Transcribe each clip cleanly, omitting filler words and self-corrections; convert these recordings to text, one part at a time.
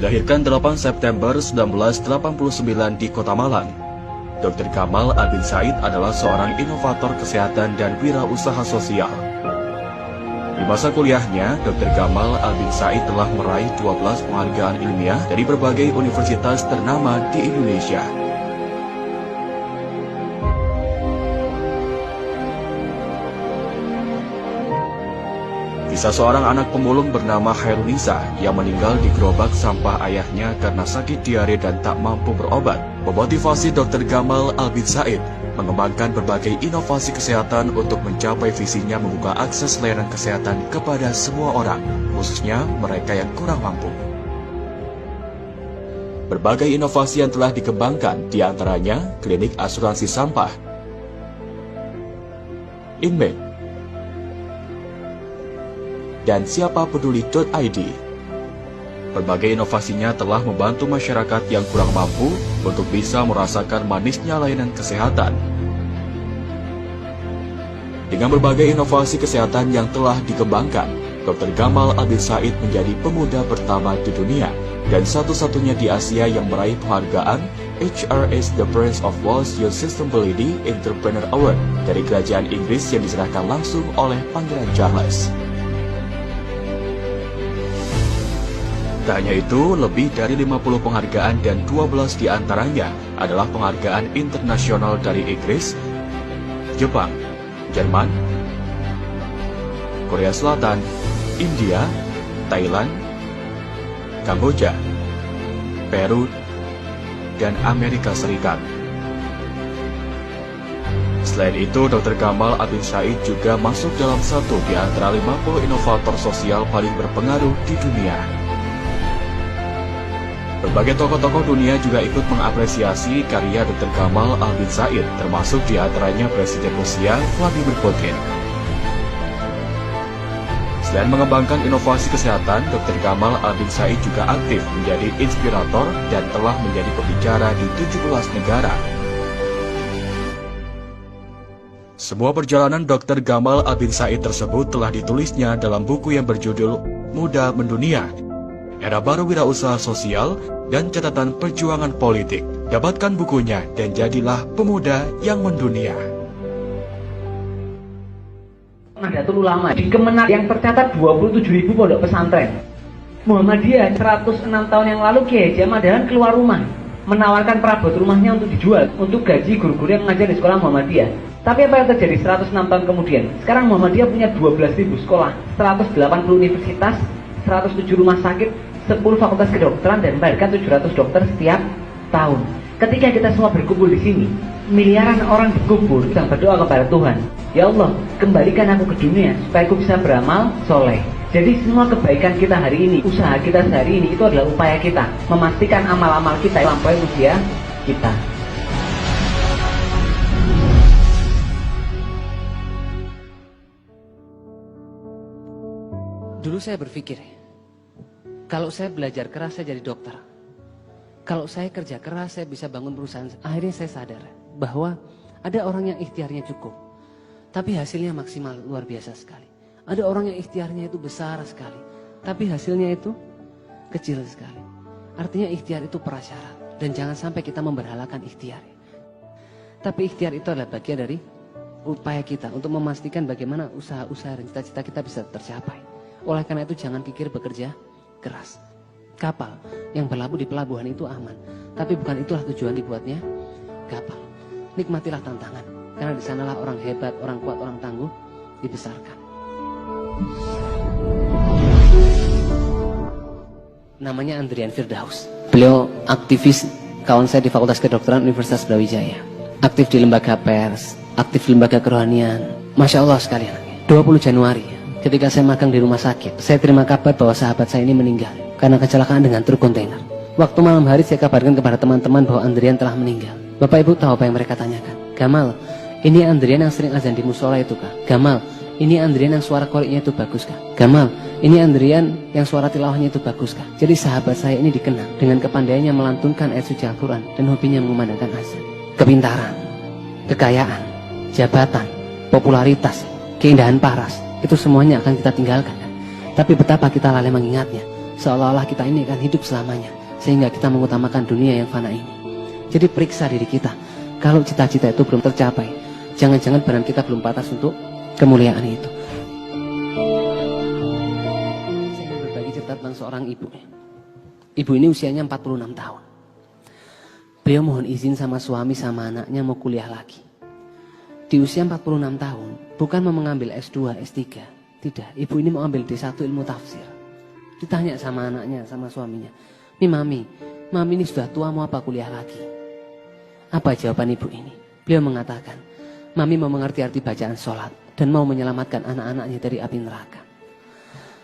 Dilahirkan 8 September 1989 di Kota Malang, Dr. Gamal Albin Said adalah seorang inovator kesehatan dan wirausaha sosial. Di masa kuliahnya, Dr. Gamal Albin Said telah meraih 12 penghargaan ilmiah dari berbagai universitas ternama di Indonesia. Kisah seorang anak pemulung bernama Khairunisa yang meninggal di gerobak sampah ayahnya karena sakit diare dan tak mampu berobat memotivasi Dr. Gamal Albin Said mengembangkan berbagai inovasi kesehatan untuk mencapai visinya membuka akses layanan kesehatan kepada semua orang, khususnya mereka yang kurang mampu. Berbagai inovasi yang telah dikembangkan, diantaranya klinik asuransi sampah, Inmed, dan siapapeduli.id. Berbagai inovasinya telah membantu masyarakat yang kurang mampu untuk bisa merasakan manisnya layanan kesehatan. Dengan berbagai inovasi kesehatan yang telah dikembangkan, Dr. Gamal Albin Said menjadi pemuda pertama di dunia dan satu-satunya di Asia yang meraih penghargaan HRS The Prince of Wales Youth Sustainability Entrepreneur Award dari Kerajaan Inggris yang diserahkan langsung oleh Pangeran Charles. Tak hanya itu, lebih dari 50 penghargaan dan 12 diantaranya adalah penghargaan internasional dari Inggris, Jepang, Jerman, Korea Selatan, India, Thailand, Kamboja, Peru, dan Amerika Serikat. Selain itu, Dr. Gamal Albin Said juga masuk dalam satu di antara 50 inovator sosial paling berpengaruh di dunia. Berbagai tokoh-tokoh dunia juga ikut mengapresiasi karya Dr. Gamal Albin Said, termasuk di antaranya Presiden Rusia Vladimir Putin. Selain mengembangkan inovasi kesehatan, Dr. Gamal Albin Said juga aktif menjadi inspirator dan telah menjadi pembicara di 17 negara. Sebuah perjalanan Dr. Gamal Albin Said tersebut telah ditulisnya dalam buku yang berjudul Muda Mendunia, Era Baru Wirausaha Sosial dan Catatan Perjuangan Politik. Dapatkan bukunya dan jadilah pemuda yang mendunia. Nahdlatul Ulama di Kemenak yang tercatat 27.000 pondok pesantren. Muhammadiyah 106 tahun yang lalu Kiai Haji Ahmad Dahlan keluar rumah menawarkan perabot rumahnya untuk dijual untuk gaji guru-guru yang mengajar di sekolah Muhammadiyah. Tapi apa yang terjadi 106 tahun kemudian? Sekarang Muhammadiyah punya 12.000 sekolah, 180 universitas, 107 rumah sakit, 10 fakultas kedokteran dan melahirkan 700 dokter setiap tahun. Ketika kita semua berkumpul di sini, miliaran orang berkumpul sedang berdoa kepada Tuhan. Ya Allah, kembalikan aku ke dunia supaya aku bisa beramal soleh. Jadi semua kebaikan kita hari ini, usaha kita sehari ini itu adalah upaya kita memastikan amal-amal kita melampaui usia kita. Dulu saya berpikir, kalau saya belajar keras saya jadi dokter. Kalau saya kerja keras saya bisa bangun perusahaan. Akhirnya saya sadar bahwa ada orang yang ikhtiarnya cukup, tapi hasilnya maksimal luar biasa sekali. Ada orang yang ikhtiarnya itu besar sekali, tapi hasilnya itu kecil sekali. Artinya ikhtiar itu prasyarat dan jangan sampai kita memberhalakan ikhtiar. Tapi ikhtiar itu adalah bagian dari upaya kita untuk memastikan bagaimana usaha-usaha dan cita-cita kita bisa tercapai. Oleh karena itu jangan pikir bekerja keras. Kapal yang berlabuh di pelabuhan itu aman, tapi bukan itulah tujuan dibuatnya kapal. Nikmatilah tantangan, karena di sanalah orang hebat, orang kuat, orang tangguh dibesarkan. Namanya Andrian Firdaus. Beliau aktivis, kawan saya di Fakultas Kedokteran Universitas Brawijaya. Aktif di lembaga pers, aktif di lembaga kerohanian. Masya Allah sekalian. 20 Januari, ketika saya magang di rumah sakit, saya terima kabar bahwa sahabat saya ini meninggal karena kecelakaan dengan truk kontainer. Waktu malam hari saya kabarkan kepada teman-teman bahwa Andrian telah meninggal. Bapak Ibu tahu apa yang mereka tanyakan? Gamal, ini Andrian yang sering azan di musola itu kah? Gamal, ini Andrian yang suara koriknya itu bagus kah? Gamal, ini Andrian yang suara tilawahnya itu bagus kah? Jadi sahabat saya ini dikenal dengan kepandaiannya melantunkan ayat suci Al-Quran dan hobinya mengumandangkan azan. Kepintaran, kekayaan, jabatan, popularitas, keindahan paras, itu semuanya akan kita tinggalkan. Tapi betapa kita lalai mengingatnya seolah-olah kita ini akan hidup selamanya, sehingga kita mengutamakan dunia yang fana ini. Jadi periksa diri kita, kalau cita-cita itu belum tercapai, jangan-jangan badan kita belum pantas untuk kemuliaan itu. Saya ingin berbagi cerita tentang seorang ibu. Ibu ini usianya 46 tahun. Beliau mohon izin sama suami sama anaknya mau kuliah lagi. Di usia 46 tahun, bukan mau mengambil S2, S3. Tidak, ibu ini mau ambil D1 ilmu tafsir. Ditanya sama anaknya, sama suaminya, Mami ini sudah tua, mau apa kuliah lagi? Apa jawaban ibu ini? Beliau mengatakan, Mami mau mengerti arti bacaan sholat dan mau menyelamatkan anak-anaknya dari api neraka.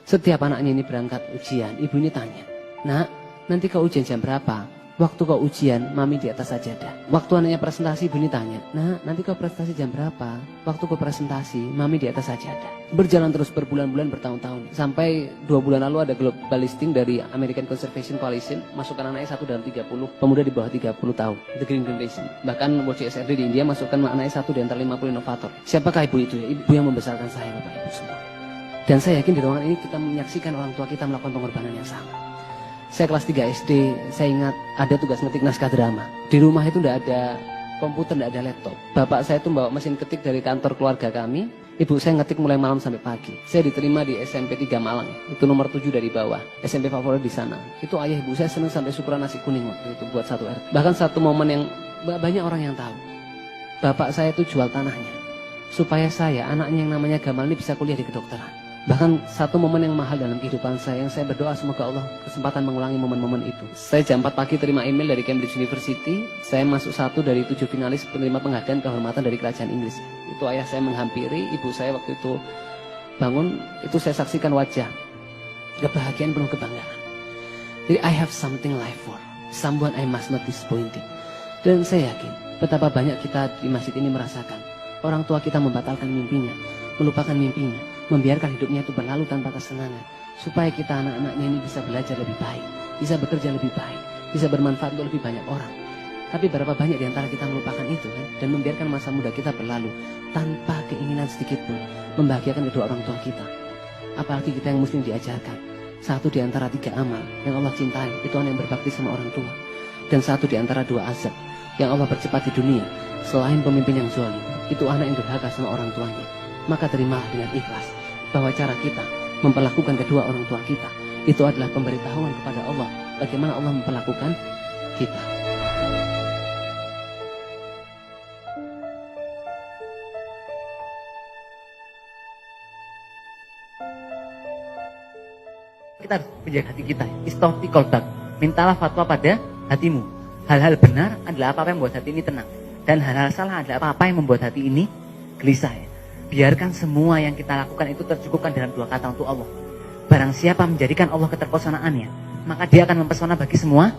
Setiap anaknya ini berangkat ujian, ibu ini tanya, Nak, nanti kau ujian jam berapa? Waktu kau ujian, Mami di atas sajadah. Waktu anaknya presentasi, ibu ini tanya, Nak, nanti kau presentasi jam berapa? Waktu kau presentasi, Mami di atas sajadah. Berjalan terus berbulan-bulan, bertahun-tahun. Sampai 2 bulan lalu ada global listing dari American Conservation Coalition, masukkan anaknya 1 dalam 30 pemuda di bawah 30 tahun, The Green Generation. Bahkan World CSRD di India masukkan anaknya 1 di antara 50 inovator. Siapakah ibu itu? Ibu yang membesarkan saya, Bapak Ibu semua. Dan saya yakin di ruangan ini kita menyaksikan orang tua kita melakukan pengorbanan yang sama. Saya kelas 3 SD, saya ingat ada tugas ngetik naskah drama. Di rumah itu tidak ada komputer, tidak ada laptop. Bapak saya itu bawa mesin ketik dari kantor keluarga kami. Ibu saya ngetik mulai malam sampai pagi. Saya diterima di SMP 3 Malang, itu nomor 7 dari bawah. SMP favorit di sana. Itu ayah ibu saya senang sampai syukuran nasi kuning waktu itu buat 1 RT. Bahkan satu momen yang banyak orang yang tahu. Bapak saya itu jual tanahnya supaya saya, anaknya yang namanya Gamal ini bisa kuliah di kedokteran. Bahkan satu momen yang mahal dalam kehidupan saya, yang saya berdoa semoga Allah kesempatan mengulangi momen-momen itu. Saya jam 4 pagi terima email dari Cambridge University. Saya masuk 1 dari 7 finalis penerima penghargaan kehormatan dari kerajaan Inggris. Itu ayah saya menghampiri, ibu saya waktu itu bangun, itu saya saksikan wajah kebahagiaan penuh kebanggaan. Jadi I have something life for, someone I must not disappointing. Dan saya yakin betapa banyak kita di masjid ini merasakan orang tua kita membatalkan mimpinya, melupakan mimpinya, membiarkan hidupnya itu berlalu tanpa kesenangan, supaya kita anak-anaknya ini bisa belajar lebih baik, bisa bekerja lebih baik, bisa bermanfaat untuk lebih banyak orang. Tapi berapa banyak di antara kita melupakan itu kan, dan membiarkan masa muda kita berlalu tanpa keinginan sedikit pun membahagiakan kedua orang tua kita. Apalagi kita yang muslim diajarkan 1 di antara 3 amal yang Allah cintai itu anak yang berbakti sama orang tua, dan 1 di antara 2 azab yang Allah percepat di dunia selain pemimpin yang zalim itu anak yang durhaka sama orang tuanya. Maka terimalah dengan ikhlas bahwa cara kita memperlakukan kedua orang tua kita itu adalah pemberitahuan kepada Allah bagaimana Allah memperlakukan kita. Kita harus menjaga hati kita. Istofti kolbak, mintalah fatwa pada hatimu. Hal-hal benar adalah apa-apa yang membuat hati ini tenang, dan hal-hal salah adalah apa-apa yang membuat hati ini gelisah. Biarkan semua yang kita lakukan itu tercukupkan dalam 2 kata untuk Allah. Barang siapa menjadikan Allah keterpesonaannya, maka dia akan mempesona bagi semua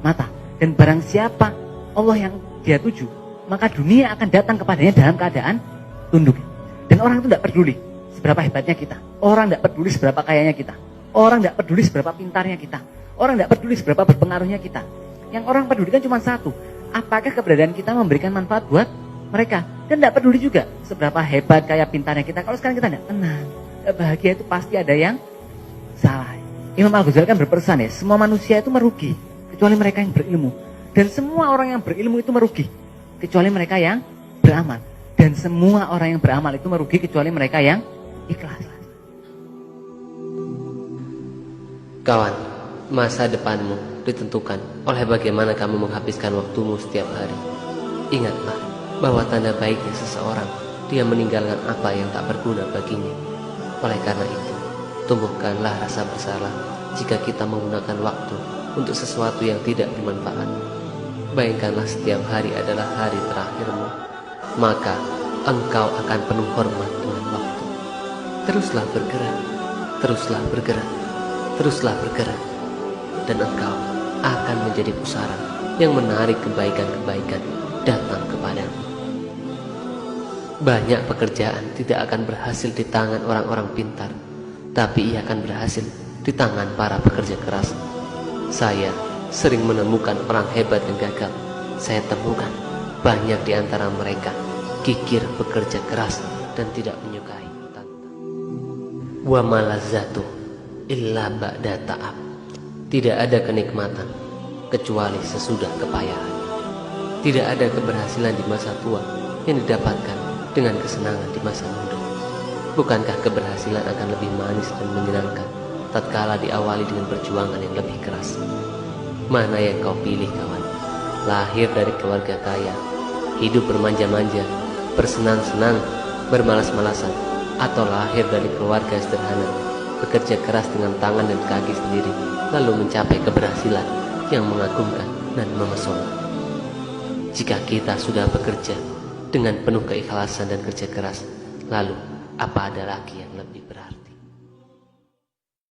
mata. Dan barang siapa Allah yang dia tuju, maka dunia akan datang kepadanya dalam keadaan tunduk. Dan orang itu tidak peduli seberapa hebatnya kita. Orang tidak peduli seberapa kayanya kita. Orang tidak peduli seberapa pintarnya kita. Orang tidak peduli seberapa berpengaruhnya kita. Yang orang pedulikan cuma 1. Apakah keberadaan kita memberikan manfaat buat mereka? Dan tidak peduli juga seberapa hebat kayak pintarnya kita. Kalau sekarang kita tidak tenang, bahagia itu pasti ada yang salah. Imam Al-Ghazali kan berpesan ya, semua manusia itu merugi kecuali mereka yang berilmu. Dan semua orang yang berilmu itu merugi kecuali mereka yang beramal. Dan semua orang yang beramal itu merugi kecuali mereka yang ikhlas. Kawan, masa depanmu ditentukan oleh bagaimana kamu menghabiskan waktumu setiap hari. Ingatlah bahwa tanda baiknya seseorang, dia meninggalkan apa yang tak berguna baginya. Oleh karena itu, tumbuhkanlah rasa bersalah jika kita menggunakan waktu untuk sesuatu yang tidak bermanfaat. Bayangkanlah setiap hari adalah hari terakhirmu, maka engkau akan penuh hormat dengan waktu. Teruslah bergerak, teruslah bergerak, teruslah bergerak, dan engkau akan menjadi pusara yang menarik kebaikan-kebaikan datang kepadamu. Banyak pekerjaan tidak akan berhasil di tangan orang-orang pintar, tapi ia akan berhasil di tangan para pekerja keras. Saya sering menemukan orang hebat yang gagal. Saya temukan banyak di antara mereka kikir bekerja keras dan tidak menyukai tantangan. Wa malazatu illa ba'da ta'ab. Tidak ada kenikmatan kecuali sesudah kepayahan. Tidak ada keberhasilan di masa tua yang didapatkan dengan kesenangan di masa muda. Bukankah keberhasilan akan lebih manis dan menyenangkan tatkala diawali dengan perjuangan yang lebih keras? Mana yang kau pilih, kawan? Lahir dari keluarga kaya, hidup bermanja-manja, bersenang-senang, bermalas-malasan, atau lahir dari keluarga sederhana, bekerja keras dengan tangan dan kaki sendiri, lalu mencapai keberhasilan yang mengagumkan dan memesona? Jika kita sudah bekerja dengan penuh keikhlasan dan kerja keras, lalu apa ada lagi yang lebih berarti?